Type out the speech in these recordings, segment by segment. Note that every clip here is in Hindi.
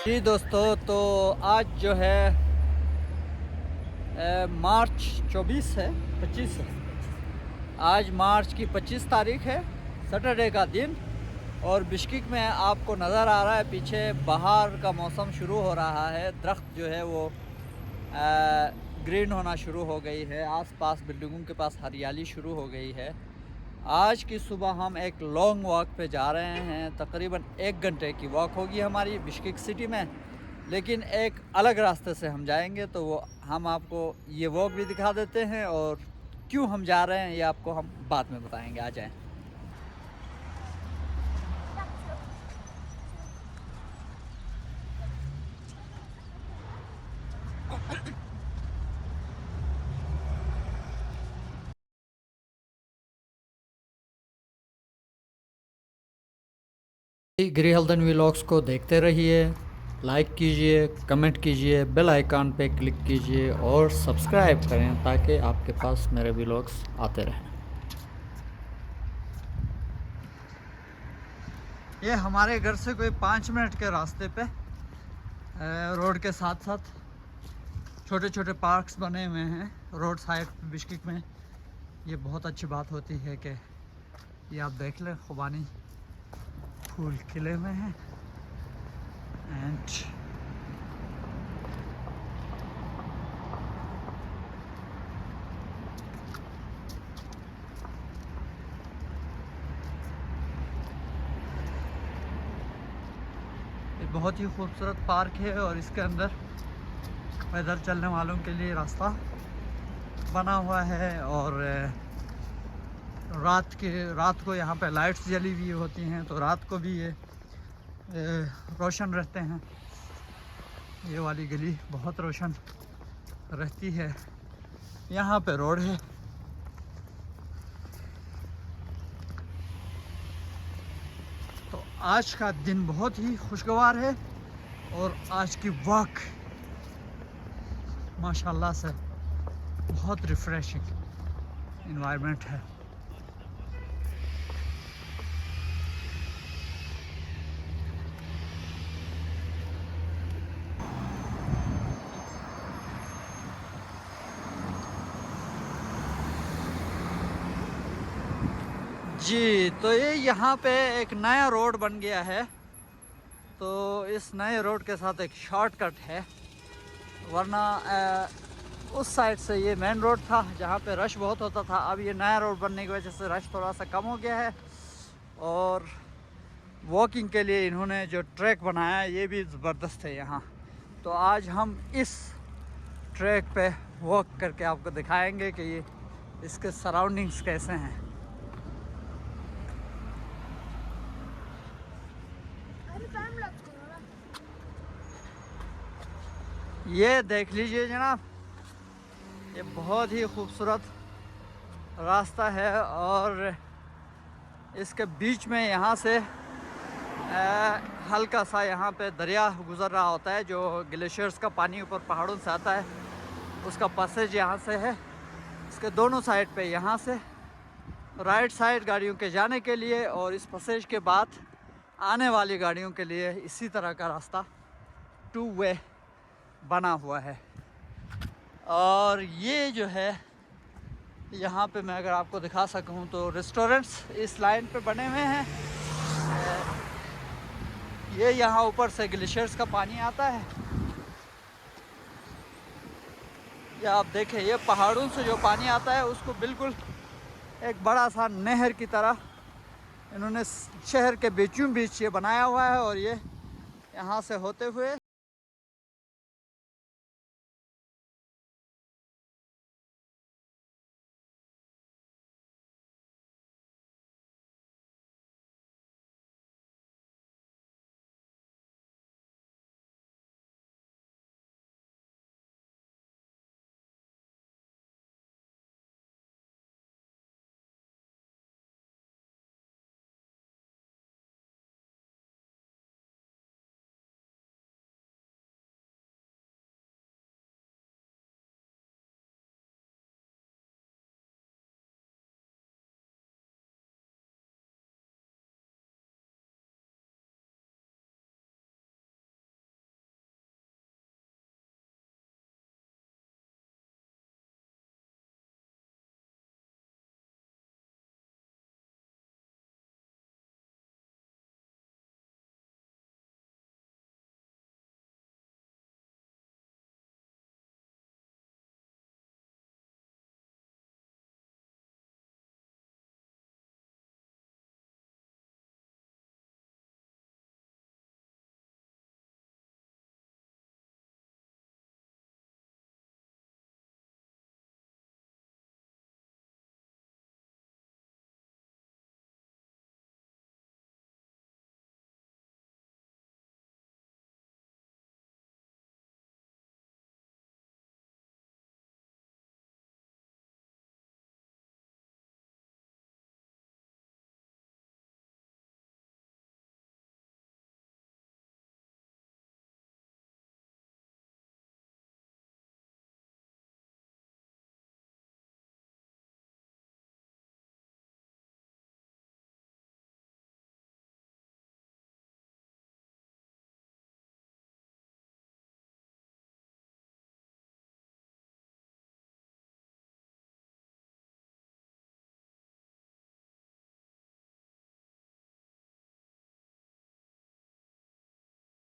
जी दोस्तों, तो आज जो है मार्च 24 है, 25 है। आज मार्च की 25 तारीख है, सैटरडे का दिन। और बिश्केक में आपको नज़र आ रहा है पीछे बाहर का मौसम शुरू हो रहा है। दरख्त जो है वो ग्रीन होना शुरू हो गई है। आसपास बिल्डिंगों के पास हरियाली शुरू हो गई है। आज की सुबह हम एक लॉन्ग वॉक पे जा रहे हैं। तकरीबन 1 घंटे की वॉक होगी हमारी बिश्केक सिटी में, लेकिन एक अलग रास्ते से हम जाएंगे। तो वो हम आपको ये वॉक भी दिखा देते हैं और क्यों हम जा रहे हैं ये आपको हम बाद में बताएंगे। आ जाएं। गृहल्दन व्लॉग्स को देखते रहिए, लाइक कीजिए, कमेंट कीजिए, बेल आइकन पे क्लिक कीजिए और सब्सक्राइब करें ताकि आपके पास मेरे व्लॉग्स आते रहें। ये हमारे घर से कोई 5 मिनट के रास्ते पे रोड के साथ साथ छोटे छोटे पार्क्स बने हुए हैं रोड साइड बिश्केक में। ये बहुत अच्छी बात होती है कि ये आप देख लें, खुबानी फूल खिले हुए हैं। एंड ये बहुत ही खूबसूरत पार्क है और इसके अंदर पैदल चलने वालों के लिए रास्ता बना हुआ है। और रात को यहाँ पे लाइट्स जली हुई होती हैं, तो रात को भी ये रोशन रहते हैं। ये वाली गली बहुत रोशन रहती है। यहाँ पे रोड है। तो आज का दिन बहुत ही खुशगवार है और आज की वॉक माशाल्लाह से बहुत रिफ्रेशिंग इन्वायरमेंट है। जी, तो ये यहाँ पे एक नया रोड बन गया है। तो इस नए रोड के साथ एक शॉर्टकट है, वरना उस साइड से ये मेन रोड था जहाँ पे रश बहुत होता था। अब ये नया रोड बनने की वजह से रश थोड़ा सा कम हो गया है। और वॉकिंग के लिए इन्होंने जो ट्रैक बनाया है ये भी ज़बरदस्त है यहाँ। तो आज हम इस ट्रैक पे वॉक करके आपको दिखाएंगे कि ये इसके सराउंडिंग्स कैसे हैं। ये देख लीजिए जनाब, ये बहुत ही खूबसूरत रास्ता है और इसके बीच में यहाँ से हल्का सा यहाँ पे दरिया गुज़र रहा होता है, जो ग्लेशियर्स का पानी ऊपर पहाड़ों से आता है, उसका पैसेज यहाँ से है। इसके दोनों साइड पे यहाँ से राइट साइड गाड़ियों के जाने के लिए और इस पैसेज के बाद आने वाली गाड़ियों के लिए इसी तरह का रास्ता 2 वे बना हुआ है। और ये जो है यहाँ पे मैं अगर आपको दिखा सकूँ तो रेस्टोरेंट्स इस लाइन पे बने हुए हैं। ये यहाँ ऊपर से ग्लेशियर्स का पानी आता है। या आप देखें, ये पहाड़ों से जो पानी आता है उसको बिल्कुल एक बड़ा सा नहर की तरह इन्होंने शहर के बीचों बीच ये बनाया हुआ है। और ये यहाँ से होते हुए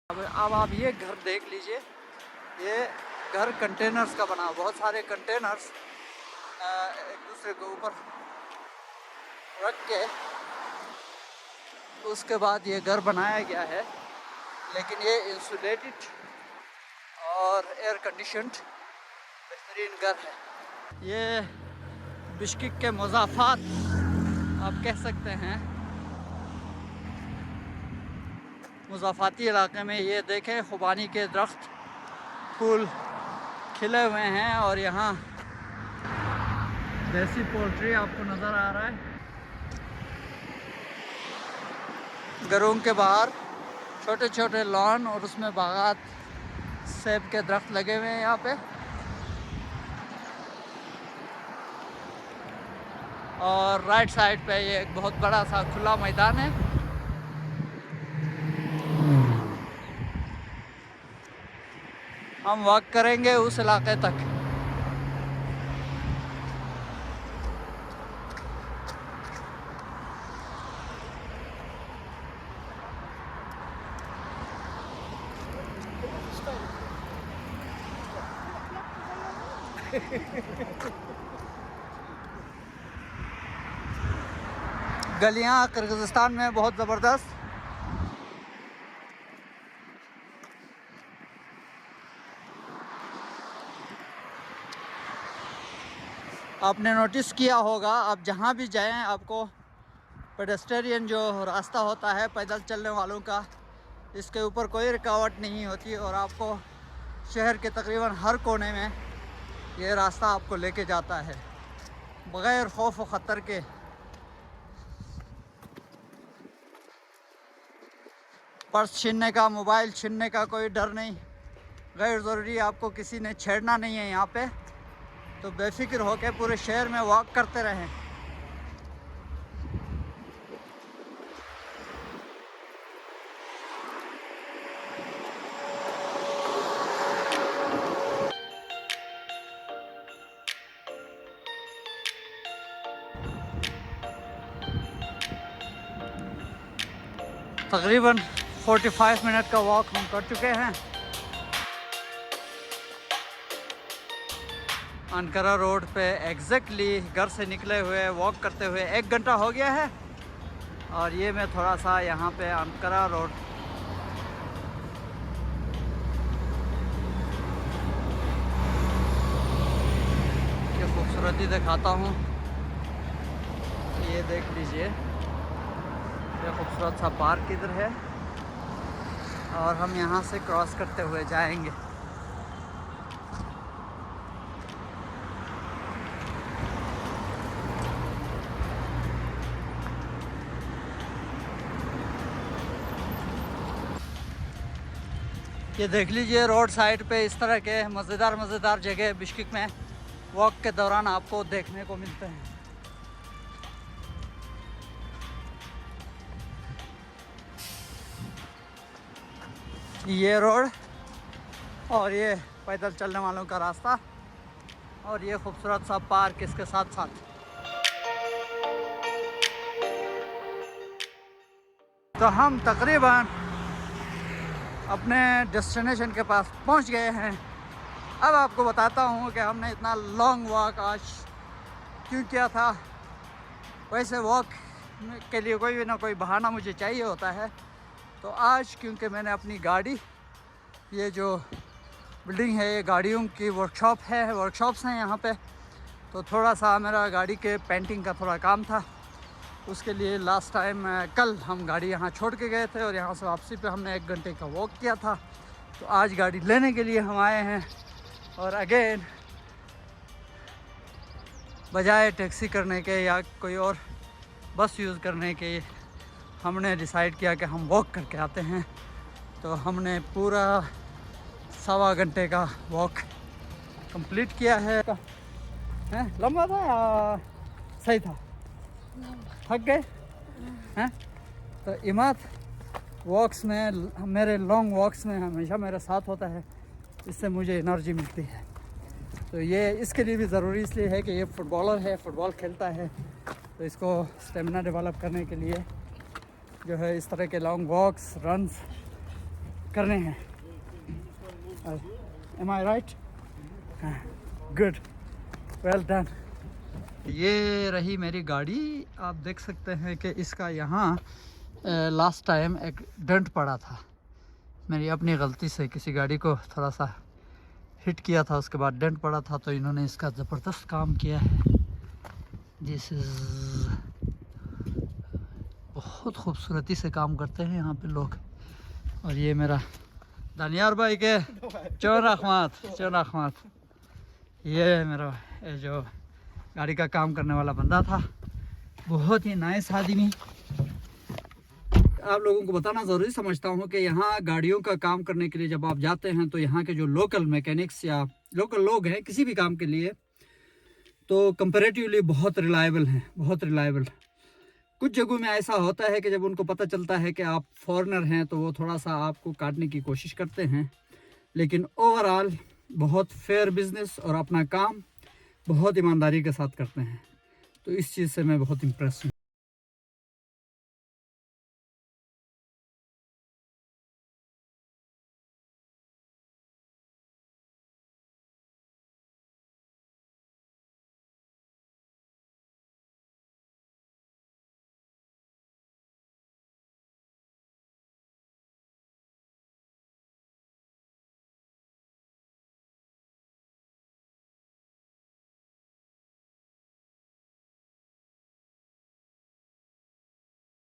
अब आप ये घर देख लीजिए, ये घर कंटेनर्स का बना, बहुत सारे कंटेनर्स एक दूसरे के ऊपर रख के उसके बाद ये घर बनाया गया है। लेकिन ये इंसुलेटेड और एयर कंडीशन्ड बेहतरीन घर है। ये बिश्केक के मज़ाफ़ात आप कह सकते हैं। मुज़ाफ़ाती इलाके में ये देखें, खुबानी के दरख्त फूल खिले हुए हैं और यहाँ देसी पोल्ट्री आपको नज़र आ रहा है। घरों के बाहर छोटे छोटे लॉन और उसमें बागात सेब के दरख्त लगे हुए हैं यहाँ पे। और राइट साइड पे ये एक बहुत बड़ा सा खुला मैदान है। हम वॉक करेंगे उस इलाके तक। गलियां किर्गिज़स्तान में बहुत ज़बरदस्त। आपने नोटिस किया होगा, आप जहां भी जाएं आपको पेडेस्टेरियन जो रास्ता होता है पैदल चलने वालों का, इसके ऊपर कोई रुकावट नहीं होती और आपको शहर के तकरीबन हर कोने में ये रास्ता आपको लेके जाता है बग़ैर खौफ व ख़तर के। पर्स छीनने का, मोबाइल छीनने का कोई डर नहीं। गैर ज़रूरी आपको किसी ने छेड़ना नहीं है यहाँ पे, तो बेफिक्र होकर पूरे शहर में वॉक करते रहें। तकरीबन 45 मिनट का वॉक हम कर चुके हैं। अनकरा रोड पे एग्जैक्टली घर से निकले हुए वॉक करते हुए 1 घंटा हो गया है। और ये मैं थोड़ा सा यहाँ पे अनकरा रोड की खूबसूरती दिखाता हूँ। ये देख लीजिए, ये खूबसूरत सा पार्क इधर है और हम यहाँ से क्रॉस करते हुए जाएंगे। ये देख लीजिए, रोड साइड पे इस तरह के मज़ेदार जगह बिश्केक में वॉक के दौरान आपको देखने को मिलते हैं। ये रोड और ये पैदल चलने वालों का रास्ता और ये खूबसूरत सा पार्क इसके साथ साथ। तो हम तकरीबन अपने डेस्टिनेशन के पास पहुंच गए हैं। अब आपको बताता हूं कि हमने इतना लॉन्ग वॉक आज क्यों किया था। वैसे वॉक के लिए कोई ना कोई बहाना मुझे चाहिए होता है, तो आज क्योंकि मैंने अपनी गाड़ी, ये जो बिल्डिंग है ये गाड़ियों की वर्कशॉप्स हैं यहाँ पे, तो थोड़ा सा मेरा गाड़ी के पेंटिंग का थोड़ा काम था। उसके लिए लास्ट टाइम कल हम गाड़ी यहाँ छोड़ के गए थे और यहाँ से वापसी पे हमने 1 घंटे का वॉक किया था। तो आज गाड़ी लेने के लिए हम आए हैं और अगेन बजाय टैक्सी करने के या कोई और बस यूज़ करने के हमने डिसाइड किया कि हम वॉक करके आते हैं। तो हमने पूरा 1.25 घंटे का वॉक कंप्लीट किया है। लंबा था या सही था? थक गए हैं? तो इमाद वॉक्स में, मेरे लॉन्ग वॉक्स में हमेशा मेरे साथ होता है, इससे मुझे एनर्जी मिलती है। तो ये इसके लिए भी ज़रूरी इसलिए है कि ये फुटबॉलर है, फुटबॉल खेलता है, तो इसको स्टेमिना डेवलप करने के लिए जो है इस तरह के लॉन्ग वॉक्स, रन्स करने हैं। Am I right? Good. Well done. ये रही मेरी गाड़ी। आप देख सकते हैं कि इसका यहाँ लास्ट टाइम एक डेंट पड़ा था। मेरी अपनी गलती से किसी गाड़ी को थोड़ा सा हिट किया था, उसके बाद डेंट पड़ा था, तो इन्होंने इसका ज़बरदस्त काम किया है। दिस इज़ बहुत खूबसूरती से काम करते हैं यहाँ पे लोग। और ये मेरा दानियार भाई के चौन रहमत, ये मेरा ये जो गाड़ी का काम करने वाला बंदा था, बहुत ही नाइस आदमी। आप लोगों को बताना ज़रूरी समझता हूँ कि यहाँ गाड़ियों का काम करने के लिए जब आप जाते हैं तो यहाँ के जो लोकल मैकेनिक्स या लोकल लोग हैं किसी भी काम के लिए, तो कंपैरेटिवली बहुत रिलायबल हैं, बहुत रिलायबल। कुछ जगहों में ऐसा होता है कि जब उनको पता चलता है कि आप फॉरेनर हैं तो वो थोड़ा सा आपको काटने की कोशिश करते हैं, लेकिन ओवरऑल बहुत फेयर बिजनेस और अपना काम बहुत ईमानदारी के साथ करते हैं। तो इस चीज़ से मैं बहुत इम्प्रेस हूँ।